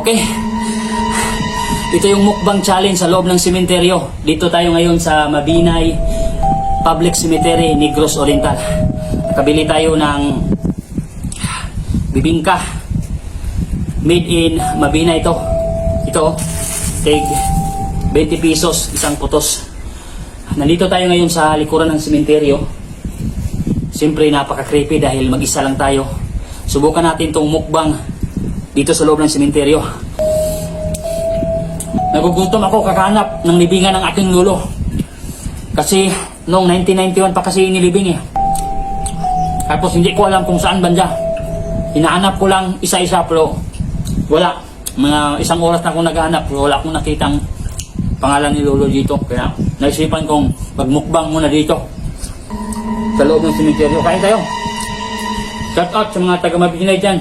Okay. Ito yung mukbang challenge sa loob ng sementeryo. Dito tayo ngayon sa Mabinay Public Cemetery, Negros Oriental. Nakabili tayo ng bibingka. Made in Mabinay ito. Ito, take 20 pesos, isang putos. Nandito tayo ngayon sa likuran ng sementeryo. Siyempre napaka-creepy dahil mag-isa lang tayo. Subukan natin itong mukbang dito sa loob ng sementeryo. Nagugutom ako kakahanap ng libingan ng aking lolo. Kasi noong 1991 pa kasi inilibing eh. Tapos hindi ko alam kung saan banda. Hinahanap ko lang isa-isa pero wala. Mga isang oras na akong naghahanap pero wala akong nakitang pangalan ni lolo dito. Kaya naisipan kong magmukbang muna dito sa loob ng sementeryo. Kain tayo. Shout out sa mga taga-Mabinay dyan.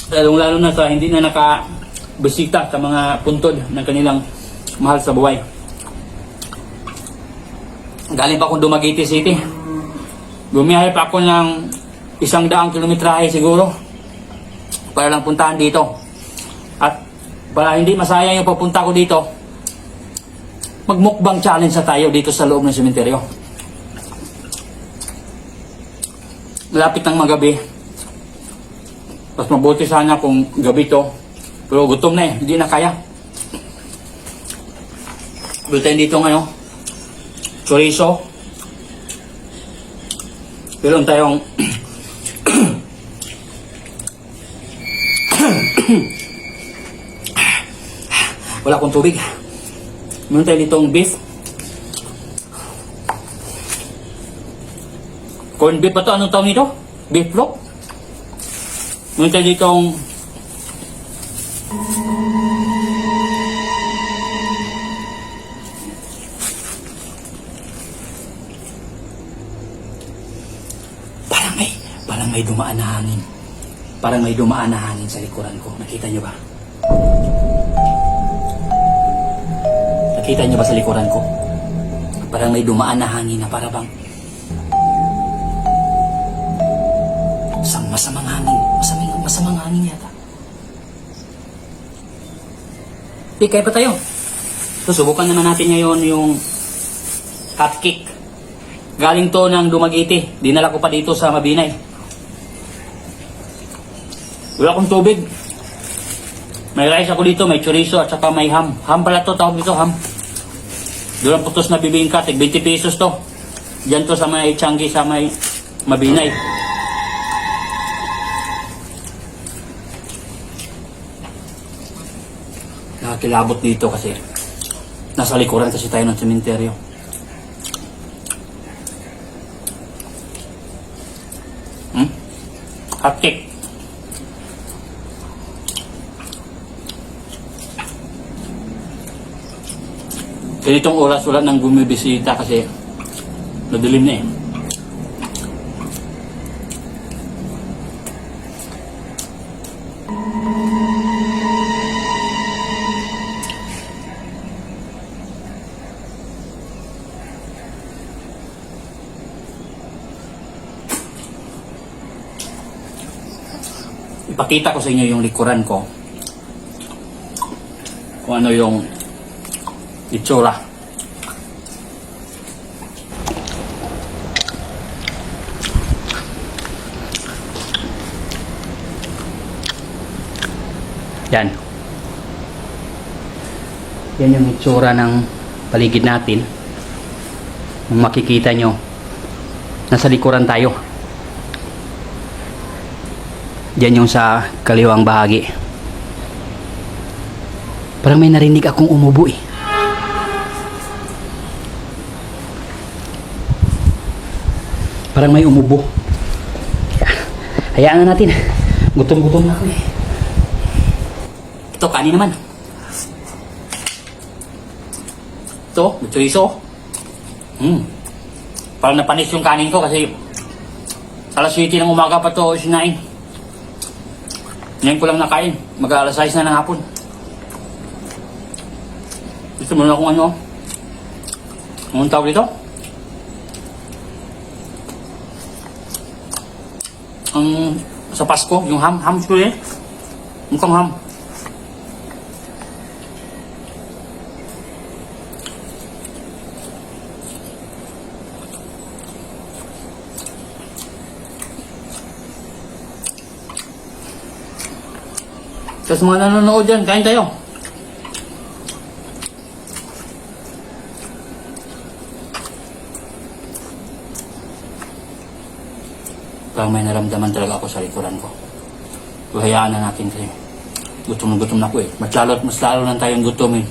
Lalo na sa hindi na nakabisita sa mga puntod ng kanilang mahal sa buhay. Galing pa akong Dumaguete City. Bumiyahe pa ako ng 100 kilometrahe siguro para lang puntahan dito. At para hindi masayang yung papunta ko dito, magmukbang challenge sa tayo dito sa loob ng sementeryo. Malapit ng magabi. Mas mabuti sana kung gabi to. Pero gutom na eh. Hindi na kaya. Butin dito ngayon. Chorizo. Meron tayong wala akong tubig. Meron tayo ditong beef. Corn beef pa to. Anong tawag nito? Beef flock. Meron tayo ditong parang may dumaan na hangin. Parang may dumaan na hangin sa likuran ko. Nakita nyo ba? Nakita nyo ba sa likuran ko? Parang may dumaan na hangin na para bang masamang hangin. Masamang hangin yata. Kaya pa tayo. So, subukan naman natin ngayon yung hot cake. Galing to ng Dumaguete. Dinala ko pa dito sa Mabinay. Wala akong tubig. May rice ako dito, may chorizo at saka may ham. Ham pala to, tawag dito, ham. Doon putos na bibingka, 20 pesos to. Diyan to sa may Changi, sa may Mabinay. Nakakilabot dito kasi nasa likuran kasi tayo ng sementeryo. Hot cake. Ganitong oras wala nang bumibisita kasi madilim na eh. Ipakita ko sa inyo yung likuran ko kung ano yung itsura. Yan. Yan yung itsura ng paligid natin. Kung makikita nyo, nasa likuran tayo. Diyan yung sa kaliwang bahagi. Parang may narinig akong umubo eh. Parang may umubo. Hayaan na natin. Gutom-gutom na ako eh. Ito, kanin naman. Ito, chorizo. Parang napanis yung kanin ko kasi alas 7 ng umaga pa ito sinain. Ngayon ko lang nakain. Mag-alas 6 na ng hapon. Gusto mo na kung ano? Anong tawag dito? Sa Pasko, yung ham ko eh. Mukhang ham. Tapos mga nanonood dyan, kain tayo. Parang may naramdaman talaga ako sa likuran ko. So, hayaan na natin kasi gutom na ako eh. Mas lalo lang tayong gutom eh.